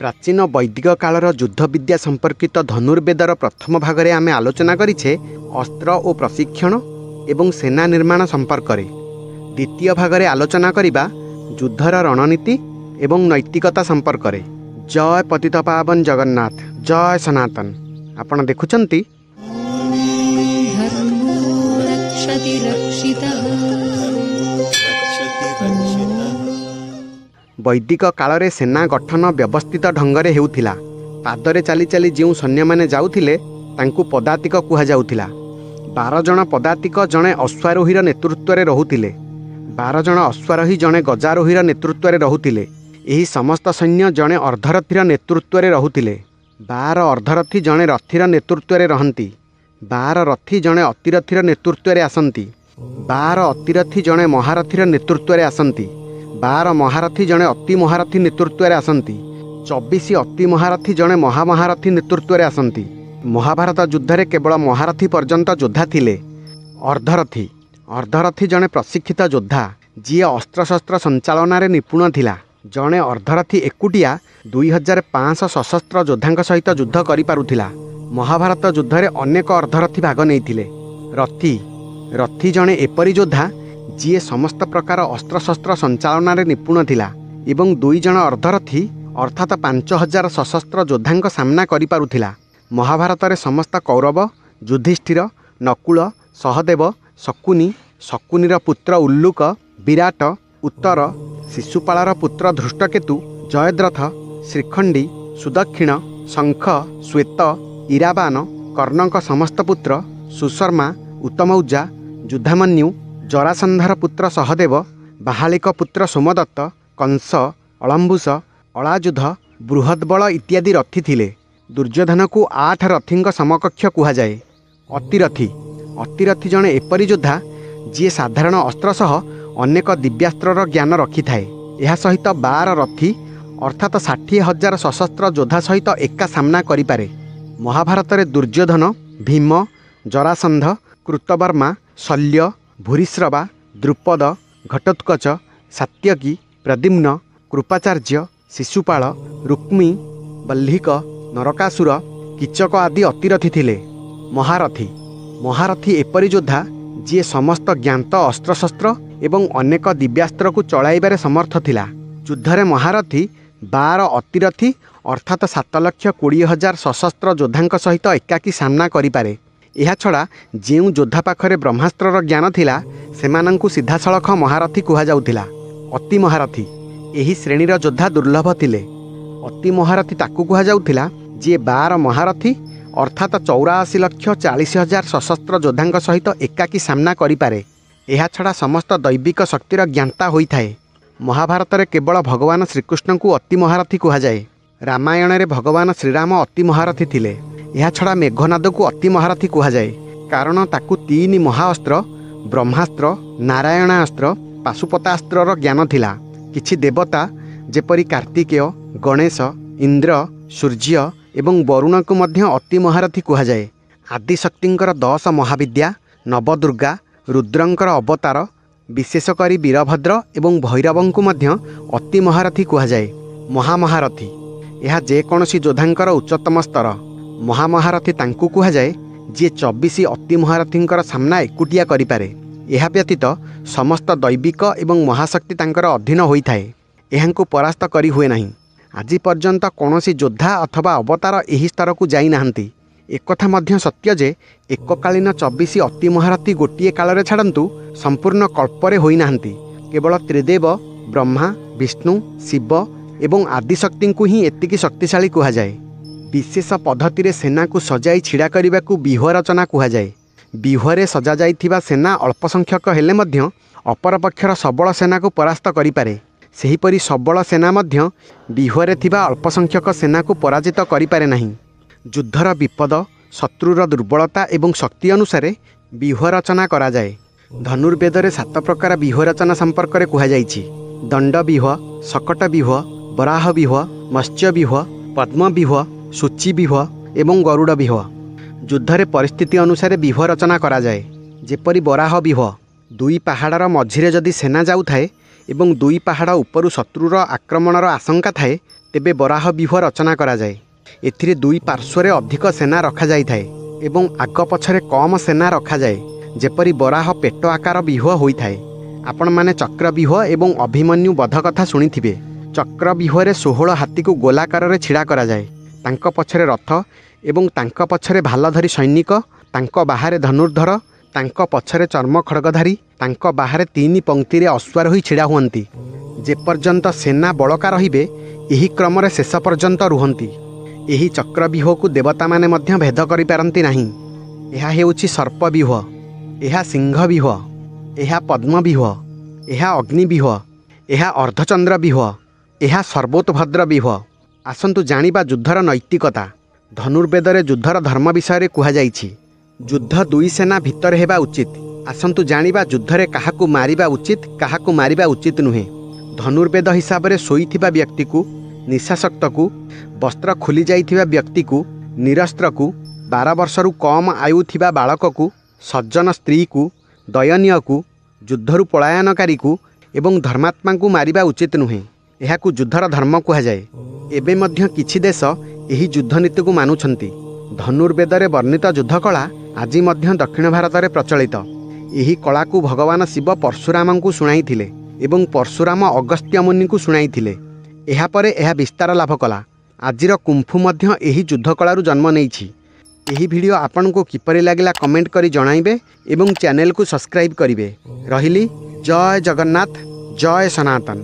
प्राचीन वैदिक कालर युद्ध विद्या संपर्कित धनुर्वेदर प्रथम भागरे आमे आलोचना करिछे अस्त्र और प्रशिक्षण एवं सेना निर्माण संपर्क रे। द्वितीय भागरे आलोचना करिबा युद्धर रणनीति एवं नैतिकता संपर्क रे। जय पतितपावन जगन्नाथ, जय सनातन। आपण देखुचंती वैदिक कालरे सेना गठन व्यवस्थित ढंगरे हेउथिला। पादरे चाली चाली जो सैन्य माने जाउथिले तांकु पदातिक कुहा जाउथिला। 12 जण पदातिक जणे अश्वारोहीर नेतृत्व रे रहुथिले। 12 जण अश्वारोही जणे गजारोहीर नेतृत्व रे रहुथिले। एही समस्त सैन्य जणे अर्धरथीर नेतृत्व रे रहुथिले। 12 अर्धरथी जणे रथीर नेतृत्व रे रहंती। 12 रथी जणे अतिरथीर नेतृत्व रे आसंती। 12 अतिरथी जणे महारथीर नेतृत्व रे आसंती। 12 महारथी जणे अति महारथी नेतृत्व रे आसंती। 24 अति महारथी जणे महामहारथी नेतृत्व रे आसंती। महाभारत युद्धरे केवल महारथी पर्यंत योद्धा थिले। अर्धरथी जणे प्रशिक्षित योद्धा जी अस्त्रशस्त्र संचालन रे निपुण थिला। जणे अर्धरथी एकुटिया 2500 सशस्त्र योद्धा सहित युद्ध करि पारुथिला। महाभारत युद्धरे अनेक अर्धरथी भाग नेइथिले। रथी जणे एपरि योद्धा जी समस्त प्रकार अस्त्रशस्त्र संचालन रे निपुण थिला एवं 2 जण अर्धरथी अर्थात 5000 सशस्त्र योद्धा सामना करि पारुथिला। महाभारत रे समस्त कौरव, युधिष्ठिर, नकुल, सहदेव, शकुनीर पुत्र उल्लूक, विराट, उत्तर, शिशुपालर पुत्र धृष्टकेतु, जयद्रथ, श्रीखंडी, सुदक्षिण, शंख, श्वेत, इराबान, कर्णक समस्त पुत्र, सुशर्मा, उत्तमौजा, युद्धामन्यु, जरासंधार पुत्र सहदेव, बाहालिक पुत्र सोमदत्त, कंस, अलम्बुस, अलायुध, बृहद्बल इत्यादि रथी थिले। दुर्योधन को 8 रथी समकक्ष कुहा जाए। अतिरथी जणे एपरि योद्धा जी साधारण अस्त्र सह अनेक दिव्यास्त्रर ज्ञान रखि थाए। यह सहित 12 रथी अर्थात 60,000 सशस्त्र योद्धा सहित एका सामना करि पारे। महाभारत रे दुर्योधन, भीम, जरासंध, कृतवर्मा, शल्य, भूरिश्रवा, द्रुपद, घटोत्कच, सात्यकी, प्रद्युम्न, कृपाचार्य, शिशुपाल, रुक्मी, बल्लिक, नरकासुर, कीचक आदि अतिरथी थिले। महारथी एपरि योद्धा जी समस्त ज्ञात अस्त्रशस्त्र एवं अनेक दिव्यास्त्र को चलाइबारे समर्थ थिला। युद्धरे महारथी 12 अतिरथी अर्थात 7,20,000 सशस्त्र योद्धा सहित एकाकी सामना करिपारे। यह छड़ा जेउ योद्धा पाखरे ब्रह्मास्त्रर ज्ञान थिला सेमानंकु सीधासळख महारथी कुहा जाउथिला। अति महारथी एही श्रेणीर योद्धा दुर्लभ थिले। अति महारथी ताकू कुहा जाउथिला जे 12 महारथी अर्थात 84,40,000 सशस्त्र योद्धा सहित एकाकी सामना करिपारे। यह छड़ा समस्त दैविक शक्तिर ज्ञाता होइथाए। महाभारत रे केवल भगवान श्रीकृष्ण को अति महारथी कुहा जाए। रामायण रे भगवान श्रीराम अति महारथी थिले। यह छड़ा मेघनाद को अति महारथी कुहा जाए कारण ताकू 3 महाअस्त्र ब्रह्मास्त्र, नारायणास्त्र, पाशुपतास्त्रर ज्ञान थिला। किछि देवता जेपरि कार्तिकेय, गणेश, इंद्र, सूर्य एवं वरुण को मध्य अति महारथी कुहा जाए। आदिशक्तिंकर 10 महाविद्या, नवदुर्गा, रुद्रंकर अवतार, विशेषकर वीरभद्र एवं भैरवं को मध्य अति महारथी कुहा जाए। महामहारथी यह जेकोसी योद्धांकर उच्चतम स्तर। महामहारथी तांकू कुहा जाए जी 24 अति महारथींकर सामना एकुटिया करिपारे। यह व्यतीत समस्त दैविक एवं महाशक्ति तांकर अधीन होइथाए। एहांकु परास्त करी हुए नहीं। आज पर्यंत कौनसी योद्धा अथवा अवतार एही स्तर को जाई नाहंती। एकथा मध्य सत्य जे एककालीन 24 अति महारथी गोटिए कालरे छाड़ंतु संपूर्ण कल्परे होई नाहंती। केवल त्रिदेव ब्रह्मा, विष्णु, शिव एवं आदिशक्ति को ही एतिकी शक्तिशाली कुहा जाए। विशेष पद्धति रे सेना को सजाई छिड़ा करने को व्यूह रचना कुहा जाए। व्यूहरे सजा जाइथिबा सेना अल्प संख्यक हेले मध्य अपर पक्षर सबल सेना को परास्त करिपारे। सेहीपरि सबल सेना मध्य व्यूहरे थिबा अल्प संख्यक सेना को पराजित करिपारे नहीं। युद्धर विपद, शत्रुर दुर्बलता एवं शक्ति अनुसार व्यूह रचना करा जाए। धनुर्वेदरे 7 प्रकार व्यूह रचना संपर्क में कुहा जाइछि। दंड व्यूह, शकट व्यूह, वराह व्यूह, मत्स्य व्यूह, पद्म व्यूह, सूची व्यूह एवं गरुड़ व्यूह। युद्धरे परिस्थिति अनुसार व्यूह रचना करा जाए। जेपरि वराह व्यूह, 2 पहाड़र मझिरे जदि सेना जाउथाए एवं 2 पहाड़ उपरु शत्रुर आक्रमणर आशंका थाए ତେବେ ବରାହ ବ୍ୟୁହ ରଚନା କରାଯାଏ। ଏଥିରେ ଦୁଇ ପାର୍ଶ୍ୱରେ ଅଧିକ ସେନା ରଖାଯାଇଥାଏ ଏବଂ ଆଗ ପଛରେ କମ୍ ସେନା ରଖାଯାଏ, ଯେପରି ବରାହ ପେଟ ଆକାର ବ୍ୟୁହ ହୋଇଥାଏ। ଆପଣମାନେ ଚକ୍ରବ୍ୟୁହ ଏବଂ ଅଭିମନ୍ୟୁ ବଧ କଥା ଶୁଣିଥିବେ। ଚକ୍ରବ୍ୟୁହରେ 16 ହାତୀକୁ ଗୋଲାକାରରେ ଛିଡ଼ା କରାଯାଏ। ତାଙ୍କ ପଛରେ ରଥ ଏବଂ ତାଙ୍କ ପଛରେ ଭାଲ ଧରି ସୈନିକ, ତାଙ୍କ ବାହାରେ ଧନୁର୍ଦ୍ଧର, ତାଙ୍କ ପଛରେ ଚର୍ମ ଖଡ଼ଗଧାରୀ, ତାଙ୍କ ବାହାରେ 3 ପଂକ୍ତିରେ ଅଶ୍ୱାର ହୋଇ ଛିଡ଼ା ହୁଅନ୍ତି। ଯେପର୍ଯ୍ୟନ୍ତ ସେନା ବଳକା ରହିବେ ଏହି କ୍ରମରେ ଶେଷ ପର୍ଯ୍ୟନ୍ତ ରୁହନ୍ତି। ଏହି ଚକ୍ରବ୍ୟୁହକୁ ଦେବତାମାନେ ମଧ୍ୟ ଭେଦ କରିପାରନ୍ତି ନାହିଁ। ଏହା ହେଉଛି ସର୍ପବ୍ୟୁହ, ଏହା ସିଂହବ୍ୟୁହ, ଏହା ପଦ୍ମବ୍ୟୁହ, ଏହା ଅଗ୍ନିବ୍ୟୁହ, ଏହା ଅର୍ଦ୍ଧଚନ୍ଦ୍ରବ୍ୟୁହ, ଏହା ସର୍ବୋତଭଦ୍ର ବ୍ୟୁହ। ଆସନ୍ତୁ ଜାଣିବା ଯୁଦ୍ଧର ନୈତିକତା। ଧନୁର୍ବେଦରେ ଯୁଦ୍ଧର ଧର୍ମ ବିଷୟରେ କୁହାଯାଇଛି। ଯୁଦ୍ଧ ଦୁଇ ସେନା ଭିତରେ ହେବା ଉଚିତ। ଆସନ୍ତୁ ଜାଣିବା ଯୁଦ୍ଧରେ କାହାକୁ ମାରିବା ଉଚିତ, କାହାକୁ ମାରିବା ଉଚିତ ନୁହେଁ। ଧନୁର୍ବେଦ ହିସାବରେ ଶୋଇଥିବା ବ୍ୟକ୍ତିକୁ, ନିଶାସକ୍ତକୁ, ବସ୍ତ୍ର ଖୋଲି ଯାଇଥିବା ବ୍ୟକ୍ତିକୁ, ନିରସ୍ତ୍ରକୁ, 12 ବର୍ଷରୁ କମ୍ ଆୟୁ ଥିବା ବାଳକକୁ, ସଜ୍ଜନ ସ୍ତ୍ରୀକୁ, ଦୟନୀୟକୁ, ଯୁଦ୍ଧରୁ ପଳାୟନକାରୀକୁ ଏବଂ ଧର୍ମାତ୍ମାଙ୍କୁ ମାରିବା ଉଚିତ ନୁହେଁ। ଏହାକୁ ଯୁଦ୍ଧର ଧର୍ମ କୁହାଯାଏ। ଏବେ ମଧ୍ୟ କିଛି ଦେଶ ଏହି ଯୁଦ୍ଧ ନୀତିକୁ ମାନୁଛନ୍ତି। ଧନୁର୍ବେଦରେ ବର୍ଣ୍ଣିତ ଯୁଦ୍ଧ କଳା ଆଜି ମଧ୍ୟ ଦକ୍ଷିଣ ଭାରତରେ ପ୍ରଚଳିତ। ଏହି କଳାକୁ ଭଗବାନ ଶିବ ପରଶୁରାମଙ୍କୁ ଶୁଣାଇଥିଲେ ଏବଂ ପରଶୁରାମ ଅଗସ୍ତ୍ୟ ମୁନିଙ୍କୁ ଶୁଣାଇଥିଲେ। ଏହାପରେ ଏହା ବିସ୍ତାର ଲାଭ କଲା। ଆଜିର କୁମ୍ଫୁ ମଧ୍ୟ ଏହି ଯୁଦ୍ଧ କଳାରୁ ଜନ୍ମ ନେଇଛି। ଏହି ଭିଡ଼ିଓ ଆପଣଙ୍କୁ କିପରି ଲାଗିଲା କମେଣ୍ଟ କରି ଜଣାଇବେ ଏବଂ ଚ୍ୟାନେଲକୁ ସବସ୍କ୍ରାଇବ୍ କରିବେ। ରହିଲି। ଜୟ ଜଗନ୍ନାଥ, ଜୟ ସନାତନ।